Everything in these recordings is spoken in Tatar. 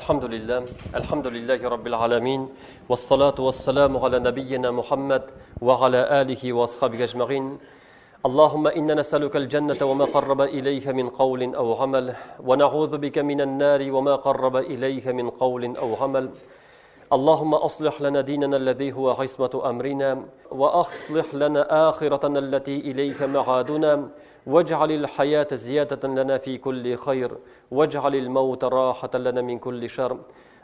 Alhamdulillahi Rabbil Alamin, wassalatu wassalamu ala nabiyyina Muhammad wa ala alihi wa ashabihi ajma'in. Allahumma inna nas'aluka al-jannata wa ma qarraba ilayha min qawlin aw 'amal, wa na'udhu bika minan nari wa ma qarraba ilayha min qawlin aw 'amal. اللهم أصلح لنا ديننا الذي هو عصمة أمرنا وأصلح لنا آخرتنا التي إليك معادنا واجعل الحياة زيادة لنا في كل خير واجعل الموت راحة لنا من كل شر.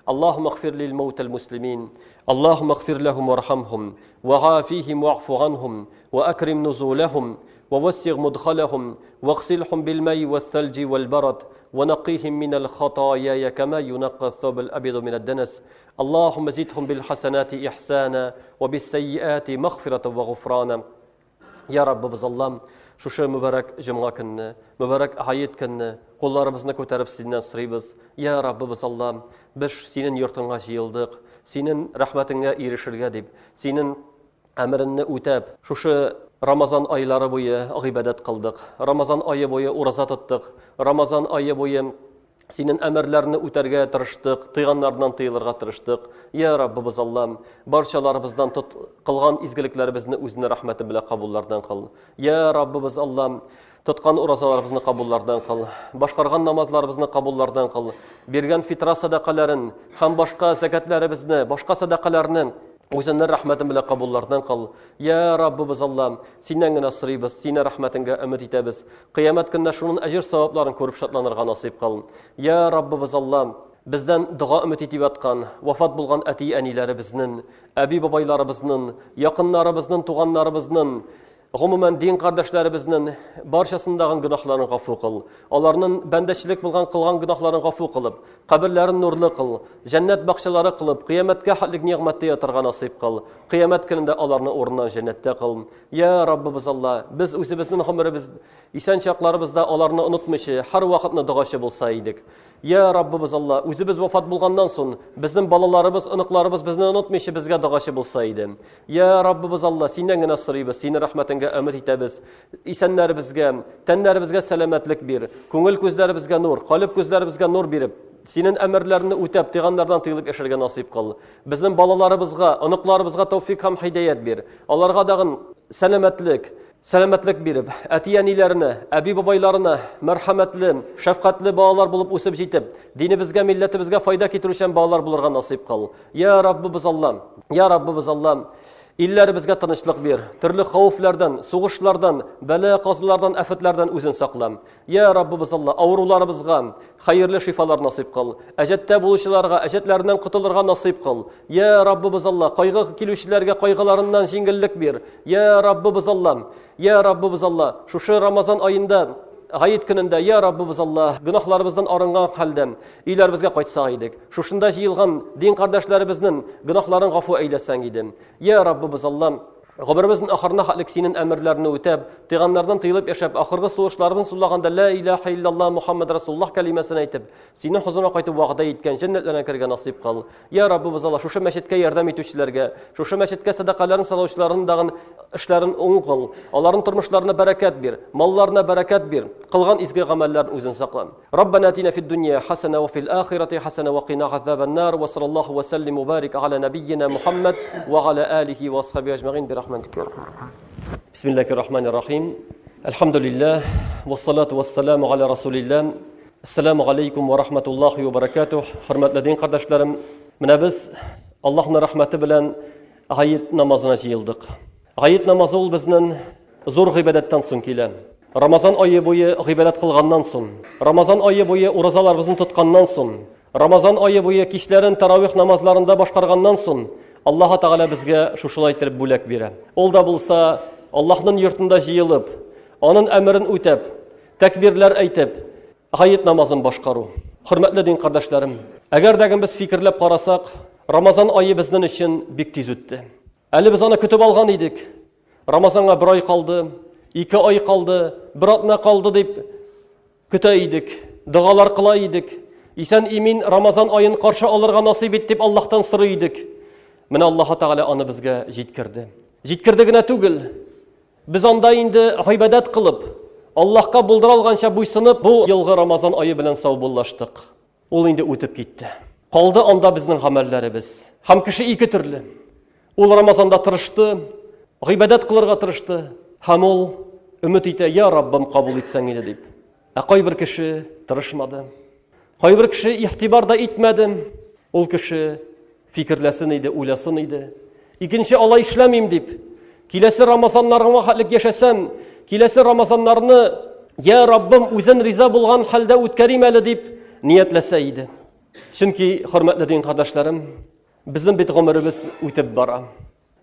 اللهم اغفر للموتى المسلمين، اللهم اغفر لهم وارحمهم وعافيهم واعف عنهم وأكرم نزولهم ووسع مدخلهم واغسلهم بالماء والثلج والبرد ونقيهم من الخطايا كما ينقى الثوب الأبيض من الدنس. اللهم زدهم بالحسنات إحسانا وبالسيئات مغفرة وغفرانا. يا رب بزاللам, шушы мүбәрәк җомга көнне, мүбәрәк айет көнне кулларыбызны күтәреп синнән сорыйбыз. Я Раббыбыз Аллам, без синең йортыңа җыелдык, синең рәхмәтеңә ирешергә дип, синең әмереңне үтәп, шушы Рамазан айлары буе гыйбадат кылдык. Рамазан айы буе ураза тоттык. Рамазан айы буе синең әмерләрне үтәргә тырыштык, тыйганнардан тыйлырга тырыштык. Я Раббыбыз Аллам, барчаларыбыздан кылган изгелекләребезне үзенең рәхмәте белән кабуллардан кыл. Я Раббыбыз Аллам, тоткан уразаларыбызны кабуллардан кыл, башкарган намазларыбызны кабуллардан кыл, биргән фитра садакаларын һәм башка закатларыбызны, башка садакаларны үзенең рәхмәте белән кабуллардан кыл. Я Раббыбыз Аллам, синнән генә сорыйбыз, синең рәхмәтеңә өмет итәбез. Кыямәт көнендә шуның әҗр-савапларын күреп шатланырга насыйп кыл. Я Раббыбыз Аллам, бездән дуга өмет итеп яткан, вафат булган әти-әниләребезнең, әби-бабайларыбызның, якыннарыбызның, туганнарыбызның, гомумән дин кардәшләребезнең барчасындагы гөнаһларын гафу кыл. Аларның бәндәчелек булган кылган гөнаһларын гафу кылып, каберләрен нурлы кыл, җәннәт бакчалары кылып, кыямәткә хәтлек нигъмәттә ятырга насыйп кыл. Кыямәт көнендә аларны урыннан җәннәттә кыл. Я Раббыбыз Алла, без үзебезнең гомеребез исән чакларыбызда аларны онытмыйча, һәр вакытны дугачы булса идек. Я Раббыбыз Алла, үзебез вафат булганнан соң, безнең балаларыбыз, оныкларыбыз безне онытмыйча безгә дугачы булса иде. Я Раббыбыз Алла, синнән генә сорыйбыз, синең рәхмәтеңә өмет итәбез. Исәннәребезгә, тәннәребезгә сәламәтлек бир, күңел күзләребезгә нур, калып күзләребезгә нур биреп, синең әмерләрне үтәп, тыйганнардан тыелып яшәргә насыйп кыл. Безнең балаларыбызга, оныкларыбызга тәүфик һәм һидаят бир. Аларга дагы сәламәтлек биреп, әти-әниләренә, әби-бабайларына мәрхәмәтле, шәфкатьле балалар булып үсеп җитеп, динебезгә, милләтебезгә файда китерүчән балалар булырга насыйп кыл. Я Раббыбыз Аллам, я Раббыбыз Аллам, илләребезгә тынычлык бир, төрле хәвефләрдән, сугышлардан, бәла-казалардан, афәтләрдән үзен саклам. Я Раббыбыз Алла, авыруларыбызга хәерле шифалар насыйп кыл. Әҗәттә булучыларга әҗәтләреннән котылырга насыйп кыл. Я Раббыбыз Алла, кайгы килүчеләргә кайгыларыннан җиңеллек бир. Я Раббыбыз Алла, я Раббыбыз Алла, шушы Рамазан айында Гайет көнендә, я Раббыбыз Алла, гөнаһларыбыздан арынган хәлдә өйләребезгә кайтсак идек. Шушында җыелган дин кардәшләребезнең гөнаһларын гафу әйләсәң иде. Я Раббыбыз Алла, гомеребезнең ахырына хәтлек синең әмерләрне үтәп, тыйганнардан тыелып яшәп, ахыргы сугышларыбыз суллаганда ла илаха илляллах Мухаммад Расулуллах кәлимәсен әйтеп, синең хузурыңа кайтып вәгъдә иткән җәннәтләргә кергән насыйп кыл. Я Раббыбыз Алла, шушы мәчеткә ярдәм итүчеләргә, шушы мәчеткә садакаларын салучыларның дагы эшләрен уң кыл. Аларның тормышларына бәрәкәт бир, малларына бәрәкәт бир. Кылган изге гамәлләрен үзен сакла. Раббана атина фид дунья хасана ва фил ахирати хасана ва қина азабан нар ва саллаллаху ва саллим ва барик аля набiyina Muhammad ва аля алихи ва асхабиhi ajma'in bi rahmatika. Bismillahirrahmanirrahim. Alhamdulillah wassalatu wassalamu ala rasulillah. Assalamu alaykum wa rahmatullahi wa barakatuh. Hörmətli din qardaşlarım, менә без Аллаһның рәхмәте белән гайет намазына җыелдык. Гайет намазы ул безнең зур гыйбадаттан соң килә. Рамазан айы буе гыйбадат кылганнан соң, Рамазан айы буе уразаларыбызны тотканнан соң, Рамазан айы буе кичләрен таравих намазларында башкарганнан соң, Аллаһ Тәгалә безгә шушылай итеп бүләк бирә. Ул да булса, Аллаһның йортында җыелып, аның әмерен үтәп, тәкбирләр әйтеп, гайет намазын башкару. Хөрмәтле дин кардәшләрем, әгәр дә без фикерләп карасак, Рамазан айы безнең өчен бик тиз үтте. Әле без аны көтеп алган идек. Рамазанга 1 ай калды, 2 ай калды, 1 атна калды дип көтә идек, дугалар кыла идек. Исән имин Рамазан айын каршы алырга насыйп ит дип Аллаһтан сорый идек. Менә Аллаһ Тәгалә аны безгә җиткерде. Җиткерде генә түгел. Без анда инде гыйбадат кылып, Аллаһка булдыра алганча буйсынып, бу елгы Рамазан айы белән саубуллаштык. Ул инде үтеп китте. Қалды анда біздің ғамәлләребез. Һәм кеше ике төрле. Ул Рамазанда тырышты, гыйбадат кылырга тырышты, һәм ул өмет итә, я Раббым, кабул итсәң иде дип. Кайбер кеше тырышмады. Кайбер кеше ихтибар да итмәде. Ул кеше фикерләсен иде, уйласын иде. Икенче алай эшләмим дип, киләсе Рамазаннарга хәтлек яшәсәм, киләсе Рамазаннарны я Раббым үзен риза булган хәлдә үткәрим әле дип ниятләсә иде. Чөнки, хөрмәтле дин кардәшләрем, безнең бит гомеребез үтеп бара.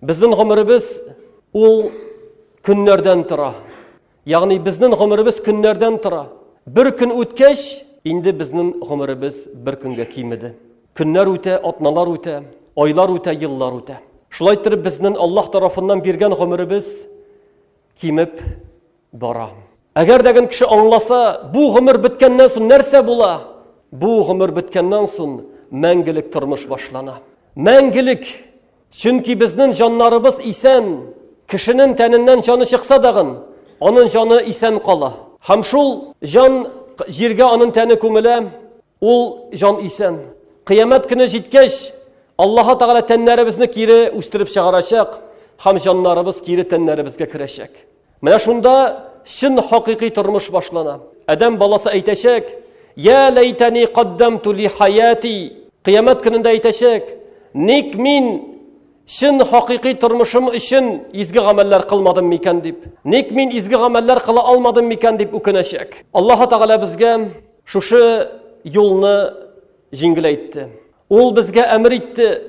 Безнең гомеребез ул көннәрдән тора. Ягъни безнең гомеребез көннәрдән тора. Бер көн үткәч, инде безнең гомеребез бер көнгә кимеде. Көннәр үтә, атналар үтә, айлар үтә, еллар үтә. Шулай итеп безнең Аллаһ тарафыннан биргән гомеребез кимеп бара. Әгәр дәген кеше аңласа, бу гомер беткәннән соң нәрсә була? Бу гомер беткәннән соң мәңгелек тормыш башлана. Мәңгелек. Чөнки безнең җаннарыбыз исән, кешенең тәненнән җаны чыкса дагын, аның җаны исән кала. Һәм шул җан җиргә аның тәне күмелә, ул җан исән. Кыямәт көне җиткәч, Аллаһ Тәгалә тәннәребезне кире үстереп чыгарачак, һәм җаннарыбыз кире тәннәребезгә керәчәк. Менә шунда шын хакыйкый тормыш башлана. Адәм баласы әйтәчәк: "Я лайтани каддамту ли хаяти." Кыямәт көнендә әйтәчәк: "Ник мин шын хакыйкый тормышым өчен изге гамәлләр кылмадым микән?" дип. "Ник мин изге гамәлләр кыла алмадым микән?" дип үкенәчәк. Аллаһ Тәгалә безгә шушы юлны җиңгеләйтте. Ул безгә әмер итте,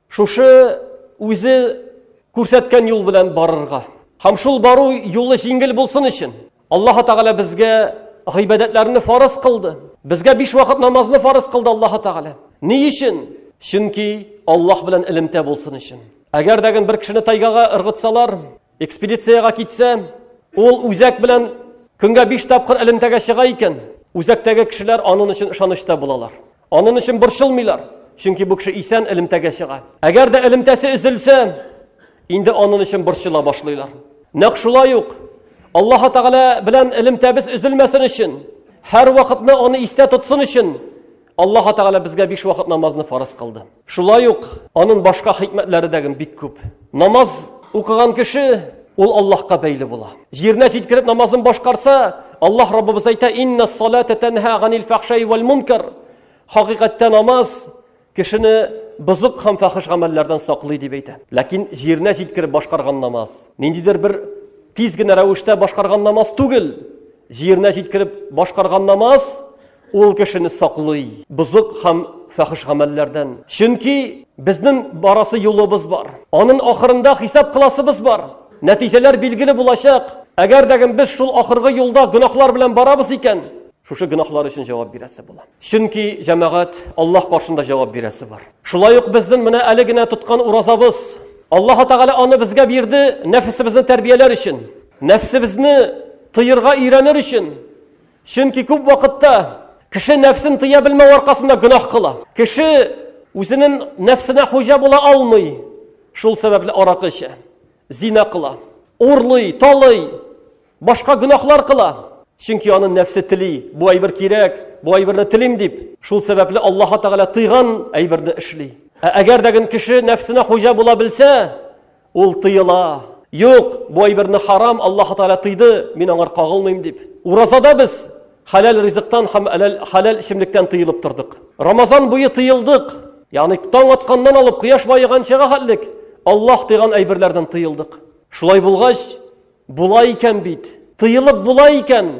шушы үзе күрсәткән юл белән барырга. Һәм шул бару юлы җиңел булсын өчен Аллаһ Тәгалә безгә гыйбадәтләрне фарыз кылды. Безгә 5 вакыт намазны фарыз кылды Аллаһ Тәгалә. Ни өчен? Чөнки Аллаһ белән элемтә булсын өчен. Әгәр дәген бер кешене тайгага ыргытсалар, экспедицияга китсә, ул үзәк белән көнгә 5 тапкыр элемтәгә чыга икән, үзәктәге кешеләр аның өчен ышанычта булалар. Аның өчен борчылмыйлар. Чөнки бу кеше исән элемтәгә чыга. Әгәр дә элемтәсе өзелсә, инде аның өчен борчыла башлыйлар. Нәкъ шулай ук Аллаһ Тәгалә белән элемтәбез өзелмәсен өчен, һәр вакытны аны истә тотсын өчен Аллаһ Тәгалә безгә 5 вакыт намазны фарыз кылды. Шулай ук аның башка хикмәтләре дә бик күп. Намаз укыган кеше ул Аллаһка бәйле була. Җиренә җиткереп намазын башкарса, Аллаһ Раббыбыз әйтә: "Иннас-салата танха ганил фахшай вал мункар." Хакыйкатьтә намаз кешене бузык һәм фахиш гамәлләрдән саклый дип әйтә. Ләкин җиренә җиткереп башкарган намаз, ниндидер бер тиз генә рәвештә башкарган намаз түгел. Җиренә җиткереп башкарган намаз ул кешене саклый бузык һәм фахиш гамәлләрдән. Чөнки безнең барасы юлыбыз бар. Аның ахырында хисап кыласыбыз бар. Нәтиҗәләр билгеле булачак. Әгәр дәген без шул ахыргы юлда гөнаһлар белән барабыз икән, шушы гөнаһлар өчен җавап бирәсе була. Чөнки җәмәгать Аллаһ каршында җавап бирәсе бар. Шулай ук безнең менә әле генә тоткан уразабыз, Аллаһ Тәгалә аны безгә бирде нәфсебезне тәрбияләр өчен, нәфсебезне тыйырга өйрәнер өчен. Чөнки күп вакытта кеше нәфсен тыя белмәү аркасында гөнаһ кыла. Кеше үзенең нәфсенә хуҗа була алмый. Шул сәбәпле аракы эчә, зина кыла, урлый, талый, башка гөнаһлар кыла. Чөнки аның нәфсе тели, бу әйбер кирәк, бу әйберне телим дип. Шул сәбәпле Аллаһ Тәгалә тыйган әйберне эшли. Әгәр дәген кеше нәфсенә хуҗа була белсә, ул тыйыла. Юк, бу әйберне харам, Аллаһ Тәгалә тыйды, мин аңар кагылмыйм дип. Уразада без халал ризыктан һәм халал ичемлектән тыйылып тордык. Рамазан буе тыйылдык. Ягъни таң атканнан алып кояш баеганчага хәтлек Аллаһ тыйган әйберләрдән тыйылдык. Шулай булгач, була икән бит. Тыйылып була икән.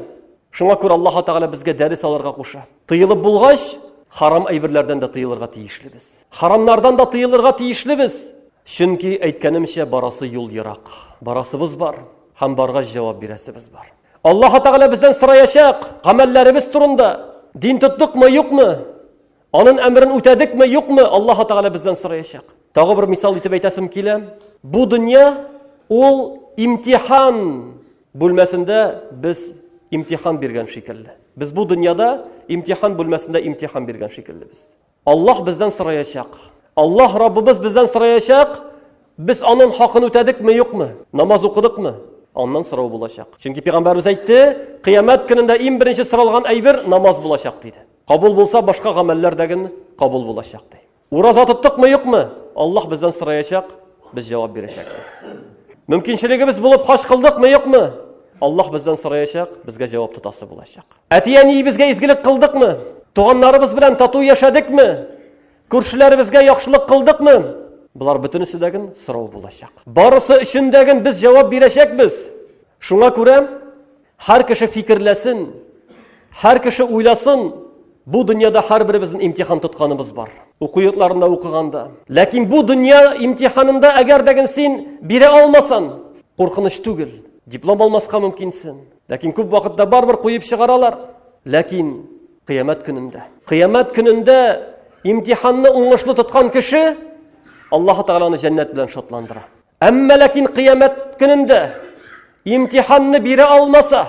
Шуңа күрә Аллаһ Тәгалә безгә дәрес алырга куша. Тыйылып булгач, харам әйберләрдән дә тыйылырга тиешлебез. Харамнардан да тыйылырга тиешлебез. Чөнки әйткәнемчә барасы юл ерак. Барасыбыз бар, һәм баргач җавап бирәсебез бар. Аллаһ Тәгалә бездән сораячак гамәлләребез турында. Дин тоттыкмы, юкмы? Аның әмрен үтәдекме, юкмы? Аллаһ Тәгалә бездән сораячак. Тагы бер мисал итеп әйтәсем килә. Бу дөнья ул имтихан бүлмәсендә без имтихан биргән шикелле. Без бу дөньяда имтихан бүлмәсендә имтихан биргән шикеллебез. Аллаһ бездән сораячак. Аллаһ Раббыбыз бездән сораячак. Без аның хакын үтәдекме, юкмы? Намаз укыдыкмы? Аннан сорау булачак. Чөнки Пәйгамбәрбез әйтте, кыямәт көнендә иң беренче соралган әйбер намаз булачак диде. Кабул булса, башка гамәлләр дәген кабул булачак ди. Ураза тоттыкмы, юкмы? Аллаһ бездән сораячак, без җавап бирәчәкбез. Мөмкинчелегебез булып хаҗ кылдыкмы, юкмы? Аллаһ бездән сораячак, безгә җавап тотасы булачак. Әти-әни безгә изгелек кылдыкмы? Туганнарыбыз белән тату яшәдекме? Күршеләребезгә яхшылык кылдыкмы? Булар бөтенесе дәген сорау булачак. Барысы өчен дәген без җавап бирәчәкбез. Шуңа күрә һәр кеше фикерләсен, һәр кеше уйласын, бу дөньяда һәрберебезнең имтихан тотканыбыз бар. Уку йортларында укыганда. Ләкин бу дөнья имтиханында әгәр дәген син бирә алмасан, куркыныч түгел. Диплом алмаска мөмкинсен. Ләкин күп вакытта барбер куеп чыгаралар. Ләкин Кыямәт көнендә имтиханны уңышлы тоткан кеше Аллаһ Тәгаланы җәннәт белән шатландыра. Әмма ләкин кыямәт көнендә имтиханны бирә алмаса,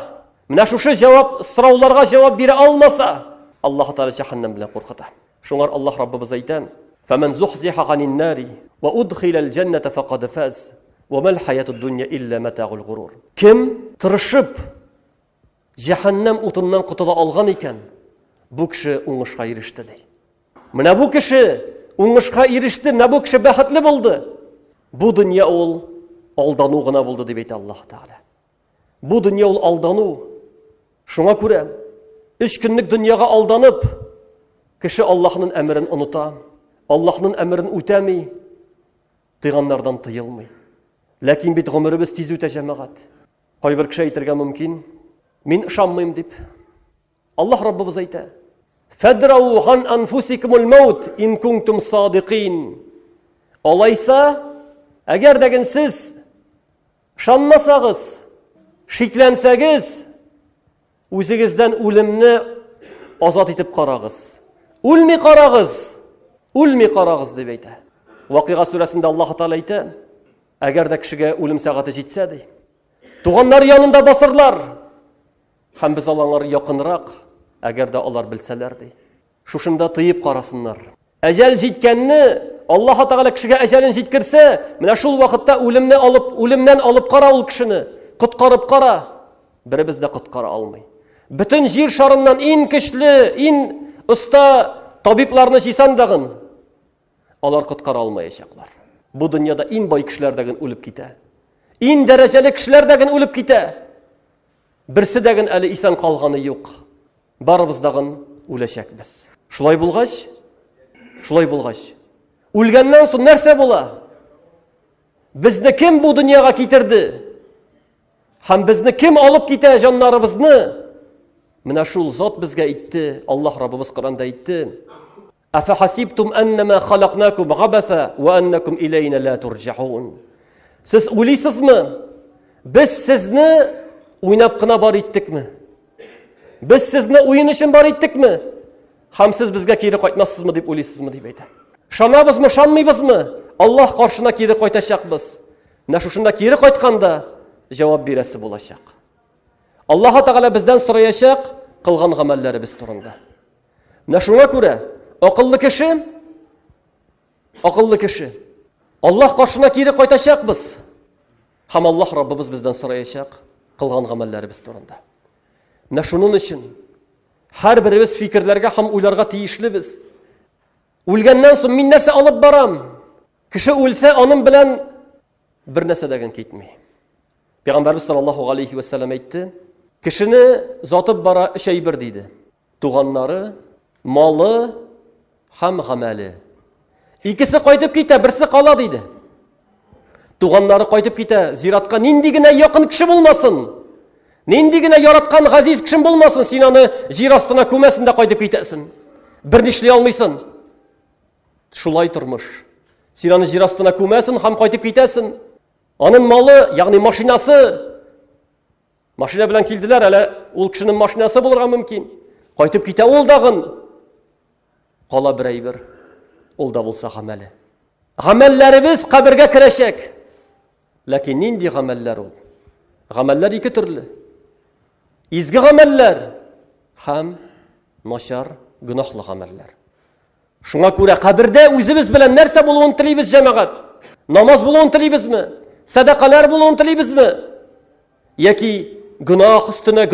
менә шушы сорауларга җавап бирә алмаса, Аллаһ Тәгалә җәһәннәм белән куркыта. Шуңар Аллаһ Раббыбыз әйтә: "Фәмән зухзиха ганин нари ва удхилал җанната фақад фаз, ва мал хаятуд дунья илля матаъул гурур." Кем тырышып җәһәннәм утыннан кутыла алган икән, бу кеше уңышка иреште ди. Менә бу кеше уңышка иреште, менә бу кеше бәхетле булды. Бу дөнья ул алдану гына булды дип әйтә Аллаһ Тәгалә. Бу дөнья ул алдану. Шуңа күрә 3 көнлек дөньяга алданып, кеше Аллаһның әмерен оныта, Аллаһның әмерен үтәми, тыйганнардан тыелмый. Ләкин бит гомеребез тиз үтә җәмәгать. Кайбер кеше әйтергә мөмкин, мин ышанмыйм дип. Аллаһ Раббыбыз әйтә: "Фадрау хан анфусикумул маут ин кунтум садиқин." Алайса, әгәр дәген сез ышанмасагыз, шикләнсәгез, үзегездән үлемне азат итеп карагыз. Үлми карагыз дип әйтә. Вакыйга сүрәсендә Аллаһ Тәгалә әйтә: "Әгәр дә кешегә үлем сәгате җитсә ди, туганнар янында басырлар, һәм без аларга якынрак, әгәр дә алар белсәләр ди. Шушында тыеп карасыннар. Әҗәл җиткәнне, Аллаһ Тәгалә кешегә әҗәлен җиткерсә, менә шул вакытта үлемнән алып кара ул кешене, коткарып кара. Беребез дә коткара алмый. Бүтән җир шарыннан иң көчле, иң уста табибларны җыйсан дагын, алар коткара алмаячаклар. Бу дөньяда иң бай кешеләр дәген үлеп китә. Иң дәрәҗәле кешеләр дәген үлеп китә. Берсе дәген әле исән калганы юк. Барыбыз дагын үләчәкбез. Шулай булгач, үлгәннән соң нәрсә була? Безне кем бу дөньяга китерде? Һәм безне кем алып китә җаннарыбызны? Менә шул зат безгә әйтте, Аллаһ Раббыбыз Коръәндә әйтте: "Афа хасибтум аннама халакнакум габаса ва аннакум илейна ла турҗаун." Сез уйлыйсызмы? Без сезне уйнап кына бар иттекме? Без сезне уен өчен бар иттекме? Һәм сез безгә кире кайтмассызмы дип уйлыйсызмы дип әйтә. Шанабызмы, шанмыйбызмы? Аллаһ каршына кире кайтачакбыз. Менә шушында кире кайтканда җавап бирәсе булачак. Аллаһ Тәгалә бездән сораячак кылган гамәлләребез турында. Менә шуңа күрә акыллы кеше Аллаһ каршына кире кайтачакбыз. Һәм Аллаһ Раббыбыз бездән сораячак кылган гамәлләребез турында. Менә шуның өчен һәрберебез фикерләргә һәм уйларга тиешлебез. Үлгәннән соң мин нәрсә алып барам? Кеше үлсә, аның белән бер нәрсә дәген китми. Пәйгамбәрбез саллаллаһу алейхи ва саллям әйтте: "Кешене затып бара 3 әйбер" диде. Туганнары, малы һәм гамәле. Икесе кайтып китә, берсе кала диде. Туганнары кайтып китә, зиратка нинди генә якын кеше булмасын, нинди генә яраткан газиз кешем булмасын, син аны җир астына күмәсен дә кайтып китәсен. Бер нишләй алмыйсың. Шулай тормыш. Син аны җир астына күмәсен һәм кайтып китәсен. Аның малы, ягъни машинасы, машина белән килделәр, әле ул кешенең машинасы булырга мөмкин. Кайтып китә ул дагын. Кала бер әйбер. Ул да булса гамәле. Гамәлләребез кабергә керәчәк. Ләкин нинди гамәлләр ул? Гамәлләр ике төрле. Изге гамәлләр һәм начар, гөнаһлы гамәлләр. Шуңа күрә кабердә үзебез белән нәрсә булуын телибез җәмәгать? Намаз булуын телибезме? Садақалар булуын телибезме? Яки гөнаһ өстенә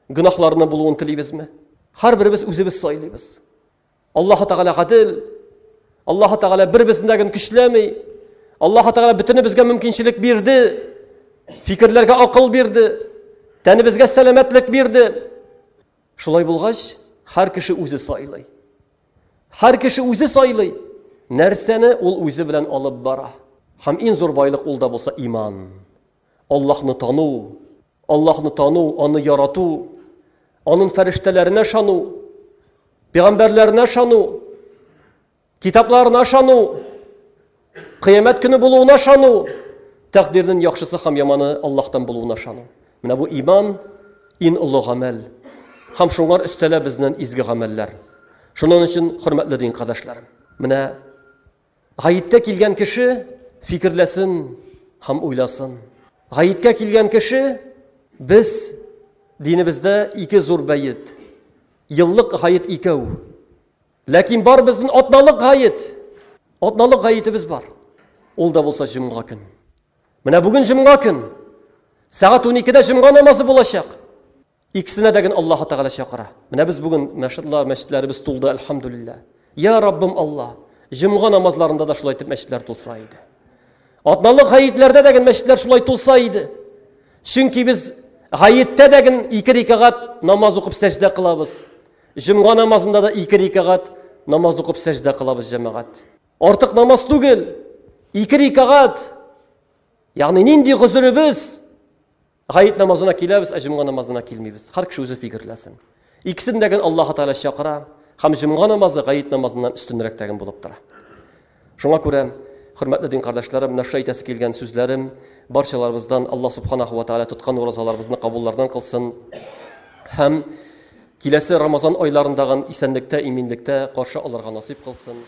гөнаһларны булуын телибезме? Har birimiz үзебез сайлыйбыз. Аллаһ Тәгалә гадел. Аллаһ Тәгалә бер-берсендәген көчләми. Аллаһ Тәгалә бөтенебезгә мөмкинчелек бирде. Фикерләргә акыл бирде. Тәнебезгә сәламәтлек бирде. Шулай булгач, һәр кеше үзе сайлый. Һәр кеше үзе сайлый. Нәрсәне ул үзе белән алып бара. Һәм иң зур байлык ул да булса иман. Аллаһны тану, аны ярату, аның фәрештәләренә ышану, пәйгамбәрләренә ышану, китапларына ышану, кыямәт көне булуына ышану, тәкъдирнең яхшысы һәм яманы Аллаһтан булуына ышану. Менә бу иман иң улуг гамәл. Һәм шуңар өстәлә безнең изге гамәлләр. Шуның өчен, хөрмәтле дин кардәшләрем, менә гаеткә килгән кеше фикерләсен һәм уйласын. Гаеткә килгән кеше, без динебездә ике зур бәйет. Еллык гает икәү. Ләкин бар безнең атналык гает. Атналык гаетебез бар. Ул да булса җомга көн. Менә бүген җомга көн. Сәгать 12-дә җомга намазы булачак. Икесенә дә Аллаһ Тәгалә чакыра. Менә без бүген мәшәалла мәчетләребез тулды, әлхәмдүлилләh. Я Раббым Аллаһ, җомга намазларында да шулай итеп мәчетләр тулса иде. Атналык гаетләрдә дә мәчетләр шулай тулса иде. Чөнки без гаеттә дә 2 рикагать намаз укып сәҗдә кылабыз. Җомга намазында да 2 рикагать намаз укып сәҗдә кылабыз җәмәгать. Артык намаз түгел. 2 рикагать. Ягъни нинди гызырыбыз? Гает намазына киләбез, җомга намазына килмибез. Һәр кеше үзе фикерләсен. Икесен дә Аллаһ Тәгалә чакыра, һәм җомга намазы гает намазыннан өстенрәк тәген булып тора. Шуңа күрә, хөрмәтле дин кардәшләрем, менә шулай әйтәсе килгән сүзләрем барчаларыбыздан Аллаһ Субханаһу ва Тәгалә тоткан уразаларыбызны кабуллардан кылсын. Һәм киләсе Рамазан айларындагы исәнлектә, иминлектә каршы алырга насыйп кылсын.